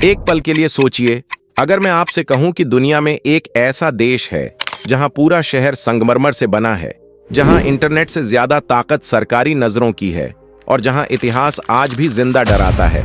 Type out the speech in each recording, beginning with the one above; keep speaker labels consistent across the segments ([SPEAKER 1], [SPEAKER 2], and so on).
[SPEAKER 1] एक पल के लिए सोचिए, अगर मैं आपसे कहूं कि दुनिया में एक ऐसा देश है जहां पूरा शहर संगमरमर से बना है, जहां इंटरनेट से ज्यादा ताकत सरकारी नजरों की है और जहां इतिहास आज भी जिंदा डराता है,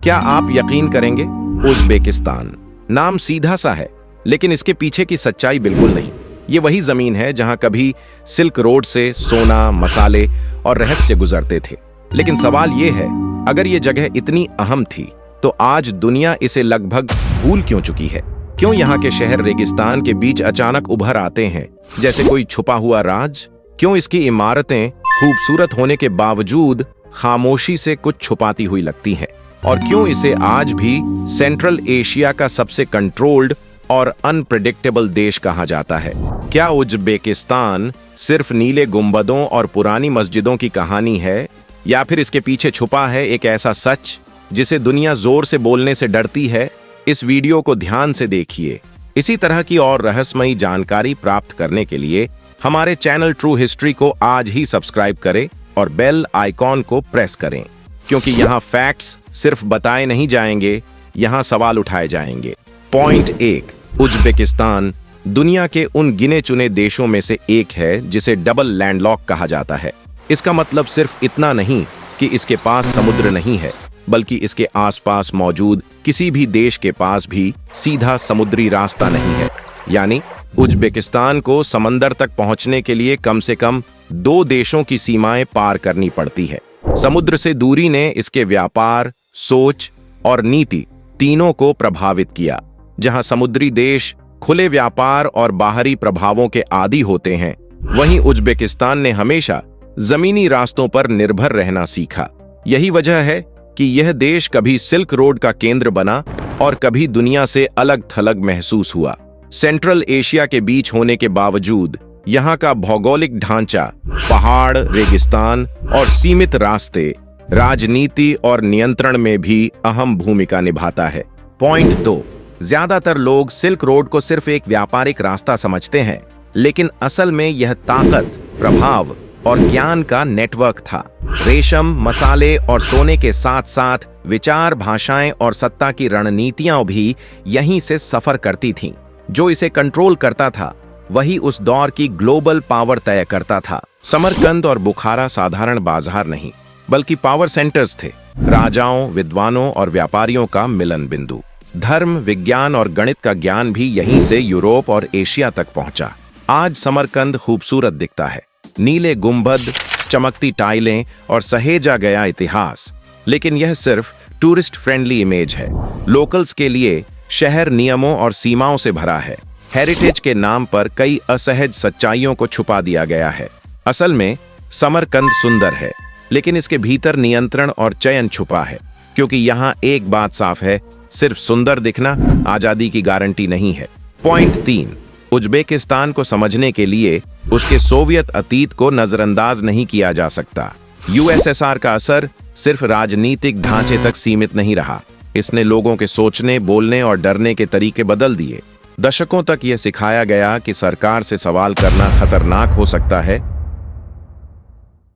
[SPEAKER 1] क्या आप यकीन करेंगे? उज़्बेकिस्तान। नाम सीधा सा है, लेकिन इसके पीछे की सच्चाई बिल्कुल नहीं। ये वही जमीन है जहां कभी सिल्क रोड से सोना, मसाले और रहस्य गुजरते थे। लेकिन सवाल यह है, अगर ये जगह इतनी अहम थी तो आज दुनिया इसे लगभग भूल क्यों चुकी है? क्यों यहाँ के शहर रेगिस्तान के बीच अचानक उभर आते हैं जैसे कोई छुपा हुआ राज? क्यों इसकी इमारतें खूबसूरत होने के बावजूद खामोशी से कुछ छुपाती हुई लगती हैं? और क्यों इसे आज भी सेंट्रल एशिया का सबसे कंट्रोल्ड और अनप्रेडिक्टेबल देश कहा जाता है? क्या उज़्बेकिस्तान सिर्फ नीले गुंबदों और पुरानी मस्जिदों की कहानी है, या फिर इसके पीछे छुपा है एक ऐसा सच जिसे दुनिया जोर से बोलने से डरती है? इस वीडियो को ध्यान से देखिए। इसी तरह की और रहस्यमयी जानकारी प्राप्त करने के लिए हमारे चैनल ट्रू हिस्ट्री को आज ही सब्सक्राइब करें और बेल आइकॉन को प्रेस करें, क्योंकि यहाँ फैक्ट्स सिर्फ बताए नहीं जाएंगे, यहाँ सवाल उठाए जाएंगे। पॉइंट 1, उज़्बेकिस्तान दुनिया के उन गिने चुने देशों में से एक है जिसे डबल लैंडलॉक कहा जाता है। इसका मतलब सिर्फ इतना नहीं कि इसके पास समुद्र नहीं है, बल्कि इसके आसपास मौजूद किसी भी देश के पास भी सीधा समुद्री रास्ता नहीं है। यानी उज़्बेकिस्तान को समंदर तक पहुंचने के लिए कम से कम 2 देशों की सीमाएं पार करनी पड़ती है। समुद्र से दूरी ने इसके व्यापार, सोच और नीति तीनों को प्रभावित किया। जहां समुद्री देश खुले व्यापार और बाहरी प्रभावों के आदी होते हैं, वहीं उज़्बेकिस्तान ने हमेशा जमीनी रास्तों पर निर्भर रहना सीखा। यही वजह है कि यह देश कभी सिल्क रोड का केंद्र बना और कभी दुनिया से अलग थलग महसूस हुआ। सेंट्रल एशिया के बीच होने के बावजूद यहाँ का भौगोलिक ढांचा, पहाड़, रेगिस्तान और सीमित रास्ते राजनीति और नियंत्रण में भी अहम भूमिका निभाता है। पॉइंट 2, ज्यादातर लोग सिल्क रोड को सिर्फ एक व्यापारिक रास्ता समझते हैं, लेकिन असल में यह ताकत, प्रभाव और ज्ञान का नेटवर्क था। रेशम, मसाले और सोने के साथ साथ विचार, भाषाएं और सत्ता की रणनीतियां भी यहीं से सफर करती थीं। जो इसे कंट्रोल करता था वही उस दौर की ग्लोबल पावर तय करता था। समरकंद और बुखारा साधारण बाजार नहीं, बल्कि पावर सेंटर्स थे, राजाओं, विद्वानों और व्यापारियों का मिलन बिंदु। धर्म, विज्ञान और गणित का ज्ञान भी यहीं से यूरोप और एशिया तक पहुंचा। आज समरकंद खूबसूरत दिखता है, नीले गुंबद, चमकती टाइलें और सहेजा गया इतिहास, लेकिन यह सिर्फ टूरिस्ट फ्रेंडली इमेज है। लोकल्स के लिए शहर नियमों और सीमाओं से भरा है। हेरिटेज के नाम पर कई असहज सच्चाइयों को छुपा दिया गया है। असल में समरकंद सुंदर है, लेकिन इसके भीतर नियंत्रण और चयन छुपा है, क्योंकि यहाँ एक बात साफ है, सिर्फ सुंदर दिखना आजादी की गारंटी नहीं है। पॉइंट 3, उज़्बेकिस्तान को समझने के लिए उसके सोवियत अतीत को नजरअंदाज नहीं किया जा सकता। यूएसएसआर का असर सिर्फ राजनीतिक ढांचे तक सीमित नहीं रहा, इसने लोगों के सोचने, बोलने और डरने के तरीके बदल दिए। दशकों तक यह सिखाया गया कि सरकार से सवाल करना खतरनाक हो सकता है,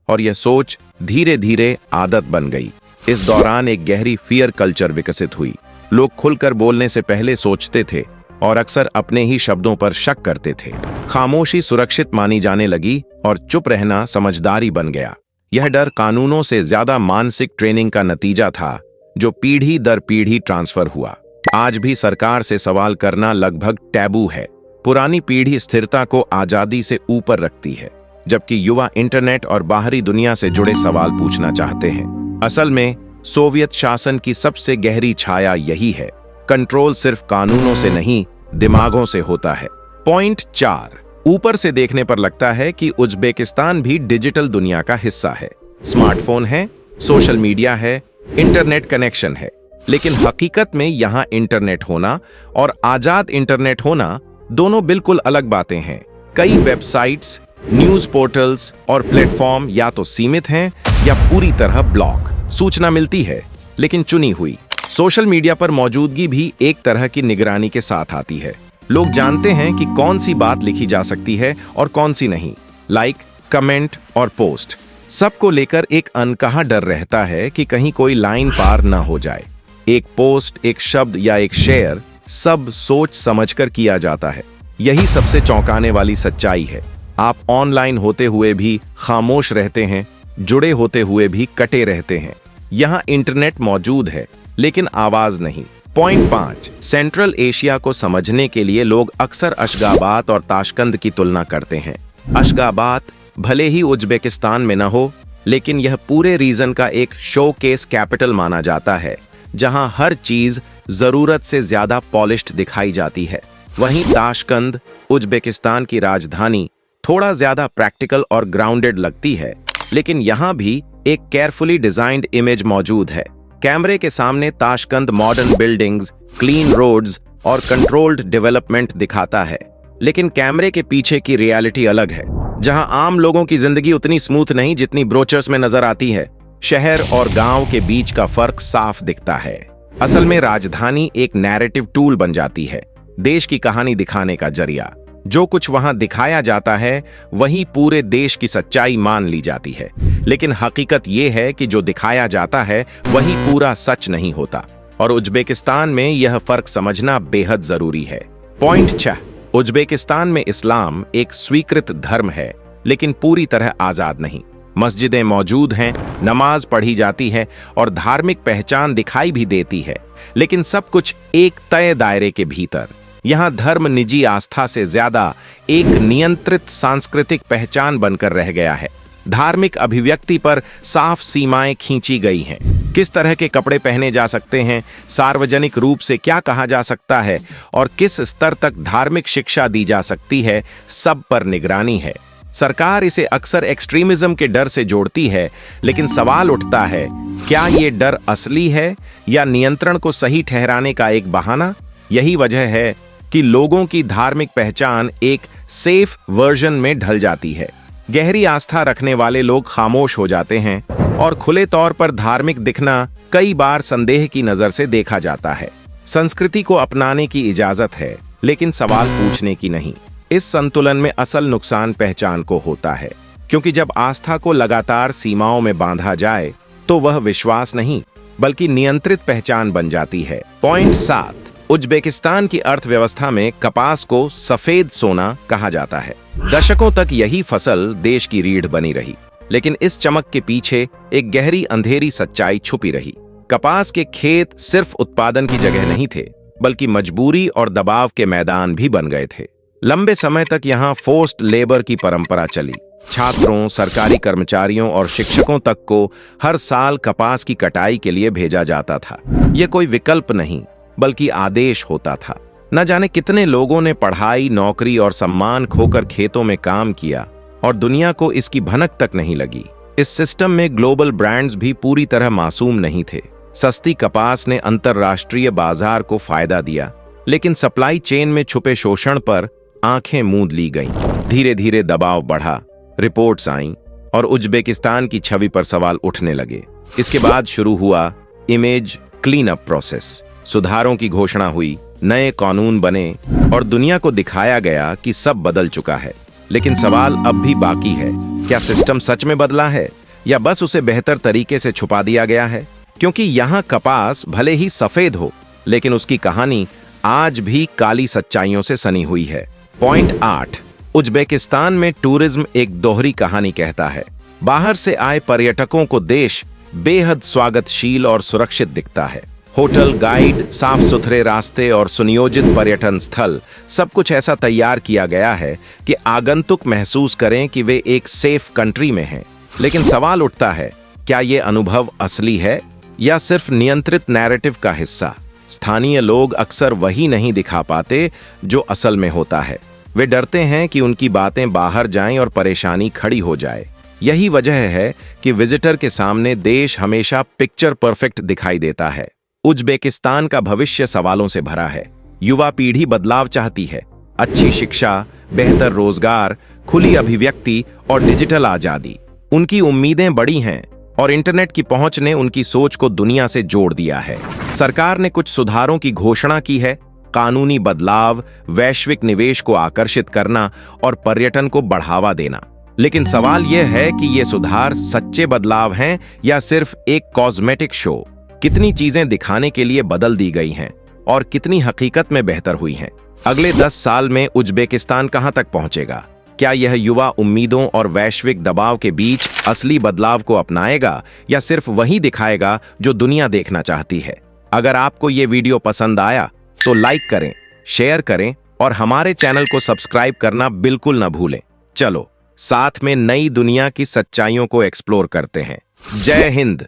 [SPEAKER 1] और यह सोच धीरे धीरे आदत बन गई। इस दौरान एक गहरी फियर कल्चर विकसित हुई। लोग खुलकर बोलने से पहले सोचते थे और अक्सर अपने ही शब्दों पर शक करते थे। खामोशी सुरक्षित मानी जाने लगी और चुप रहना समझदारी बन गया। यह डर कानूनों से ज्यादा मानसिक ट्रेनिंग का नतीजा था, जो पीढ़ी दर पीढ़ी ट्रांसफर हुआ। आज भी सरकार से सवाल करना लगभग टैबू है। पुरानी पीढ़ी स्थिरता को आजादी से ऊपर रखती है, जबकि युवा इंटरनेट और बाहरी दुनिया से जुड़े सवाल पूछना चाहते हैं। असल में सोवियत शासन की सबसे गहरी छाया यही है। कंट्रोल सिर्फ कानूनों से नहीं, दिमागों से होता है। पॉइंट 4, ऊपर से देखने पर लगता है कि उज़्बेकिस्तान भी डिजिटल दुनिया का हिस्सा है। स्मार्टफोन है, सोशल मीडिया है, इंटरनेट कनेक्शन है, लेकिन हकीकत में यहाँ इंटरनेट होना और आजाद इंटरनेट होना दोनों बिल्कुल अलग बातें हैं। कई वेबसाइट्स, न्यूज पोर्टल्स और प्लेटफॉर्म या तो सीमित हैं या पूरी तरह ब्लॉक। सूचना मिलती है, लेकिन चुनी हुई। सोशल मीडिया पर मौजूदगी भी एक तरह की निगरानी के साथ आती है। लोग जानते हैं कि कौन सी बात लिखी जा सकती है और कौन सी नहीं। लाइक, कमेंट और पोस्ट सबको लेकर एक अनकहा डर रहता है कि कहीं कोई लाइन पार ना हो जाए। एक पोस्ट, एक शब्द या एक शेयर सब सोच समझकर किया जाता है। यही सबसे चौंकाने वाली सच्चाई है। आप ऑनलाइन होते हुए भी खामोश रहते हैं, जुड़े होते हुए भी कटे रहते हैं। यहाँ इंटरनेट मौजूद है लेकिन आवाज नहीं। पॉइंट 5, सेंट्रल एशिया को समझने के लिए लोग अक्सर अशगाबात और ताशकंद की तुलना करते हैं। अशगाबात भले ही उज्बेकिस्तान में न हो, लेकिन यह पूरे रीजन का एक शोकेस कैपिटल माना जाता है, जहां हर चीज जरूरत से ज्यादा पॉलिश्ड दिखाई जाती है। वहीं ताशकंद, उज्बेकिस्तान की राजधानी, थोड़ा ज्यादा प्रैक्टिकल और ग्राउंडेड लगती है, लेकिन यहां भी एक केयरफुली डिजाइंड इमेज मौजूद है। कैमरे के सामने Tashkent modern buildings, clean roads और कंट्रोल्ड डेवलपमेंट दिखाता है, लेकिन कैमरे के पीछे की रियलिटी अलग है, जहां आम लोगों की जिंदगी उतनी स्मूथ नहीं जितनी ब्रोचर्स में नजर आती है। शहर और गांव के बीच का फर्क साफ दिखता है। असल में राजधानी एक नैरेटिव टूल बन जाती है, देश की कहानी दिखाने का जरिया। जो कुछ वहां दिखाया जाता है वही पूरे देश की सच्चाई मान ली जाती है, लेकिन हकीकत यह है कि जो दिखाया जाता है वही पूरा सच नहीं होता, और उज्बेकिस्तान में यह फर्क समझना बेहद जरूरी है। पॉइंट 6, उज्बेकिस्तान में इस्लाम एक स्वीकृत धर्म है, लेकिन पूरी तरह आजाद नहीं। मस्जिदें मौजूद हैं, नमाज पढ़ी जाती है और धार्मिक पहचान दिखाई भी देती है, लेकिन सब कुछ एक तय दायरे के भीतर। यहाँ धर्म निजी आस्था से ज्यादा एक नियंत्रित सांस्कृतिक पहचान बनकर रह गया है। धार्मिक अभिव्यक्ति पर साफ सीमाएं खींची गई हैं। किस तरह के कपड़े पहने जा सकते हैं, सार्वजनिक रूप से क्या कहा जा सकता है और किस स्तर तक धार्मिक शिक्षा दी जा सकती है, सब पर निगरानी है। सरकार इसे अक्सर एक्सट्रीमिज्म के डर से जोड़ती है, लेकिन सवाल उठता है, क्या ये डर असली है या नियंत्रण को सही ठहराने का एक बहाना? यही वजह है कि लोगों की धार्मिक पहचान एक सेफ वर्जन में ढल जाती है। गहरी आस्था रखने वाले लोग खामोश हो जाते हैं और खुले तौर पर धार्मिक दिखना कई बार संदेह की नजर से देखा जाता है। संस्कृति को अपनाने की इजाजत है, लेकिन सवाल पूछने की नहीं। इस संतुलन में असल नुकसान पहचान को होता है, क्योंकि जब आस्था को लगातार सीमाओं में बांधा जाए तो वह विश्वास नहीं बल्कि नियंत्रित पहचान बन जाती है। पॉइंट 7, उज्बेकिस्तान की अर्थव्यवस्था में कपास को सफेद सोना कहा जाता है। दशकों तक यही फसल देश की रीढ़ बनी रही, लेकिन इस चमक के पीछे एक गहरी अंधेरी सच्चाई छुपी रही। कपास के खेत सिर्फ उत्पादन की जगह नहीं थे, बल्कि मजबूरी और दबाव के मैदान भी बन गए थे। लंबे समय तक यहाँ फोर्स्ड लेबर की परंपरा चली। छात्रों, सरकारी कर्मचारियों और शिक्षकों तक को हर साल कपास की कटाई के लिए भेजा जाता था। यह कोई विकल्प नहीं बल्कि आदेश होता था। न जाने कितने लोगों ने पढ़ाई, नौकरी और सम्मान खोकर खेतों में काम किया और दुनिया को इसकी भनक तक नहीं लगी। इस सिस्टम में ग्लोबल ब्रांड्स भी पूरी तरह मासूम नहीं थे। सस्ती कपास ने अंतरराष्ट्रीय बाजार को फायदा दिया, लेकिन सप्लाई चेन में छुपे शोषण पर आंखें मूंद ली गईं। धीरे धीरे दबाव बढ़ा, रिपोर्ट्स आईं और उज्बेकिस्तान की छवि पर सवाल उठने लगे। इसके बाद शुरू हुआ इमेज क्लीन अप प्रोसेस। सुधारों की घोषणा हुई, नए कानून बने और दुनिया को दिखाया गया कि सब बदल चुका है। लेकिन सवाल अब भी बाकी है, क्या सिस्टम सच में बदला है या बस उसे बेहतर तरीके से छुपा दिया गया है? क्योंकि यहाँ कपास भले ही सफेद हो, लेकिन उसकी कहानी आज भी काली सच्चाइयों से सनी हुई है। पॉइंट 8, उज्बेकिस्तान में टूरिज्म एक दोहरी कहानी कहता है। बाहर से आए पर्यटकों को देश बेहद स्वागतशील और सुरक्षित दिखता है। होटल, गाइड, साफ सुथरे रास्ते और सुनियोजित पर्यटन स्थल, सब कुछ ऐसा तैयार किया गया है कि आगंतुक महसूस करें कि वे एक सेफ कंट्री में हैं। लेकिन सवाल उठता है, क्या ये अनुभव असली है या सिर्फ नियंत्रित नैरेटिव का हिस्सा? स्थानीय लोग अक्सर वही नहीं दिखा पाते जो असल में होता है। वे डरते हैं कि उनकी बातें बाहर जाएं और परेशानी खड़ी हो जाए। यही वजह है कि विजिटर के सामने देश हमेशा पिक्चर परफेक्ट दिखाई देता है। उज्बेकिस्तान का भविष्य सवालों से भरा है। युवा पीढ़ी बदलाव चाहती है, अच्छी शिक्षा, बेहतर रोजगार, खुली अभिव्यक्ति और डिजिटल आजादी। उनकी उम्मीदें बड़ी हैं और इंटरनेट की पहुंच ने उनकी सोच को दुनिया से जोड़ दिया है। सरकार ने कुछ सुधारों की घोषणा की है, कानूनी बदलाव, वैश्विक निवेश को आकर्षित करना और पर्यटन को बढ़ावा देना। लेकिन सवाल यह है कि ये सुधार सच्चे बदलाव हैं या सिर्फ एक कॉस्मेटिक शो? कितनी चीजें दिखाने के लिए बदल दी गई हैं और कितनी हकीकत में बेहतर हुई हैं। अगले 10 साल में उज्बेकिस्तान कहां तक पहुंचेगा? क्या यह युवा उम्मीदों और वैश्विक दबाव के बीच असली बदलाव को अपनाएगा या सिर्फ वही दिखाएगा जो दुनिया देखना चाहती है? अगर आपको ये वीडियो पसंद आया तो लाइक करें, शेयर करें और हमारे चैनल को सब्सक्राइब करना बिल्कुल न भूलें। चलो साथ में नई दुनिया की सच्चाइयों को एक्सप्लोर करते हैं। जय हिंद।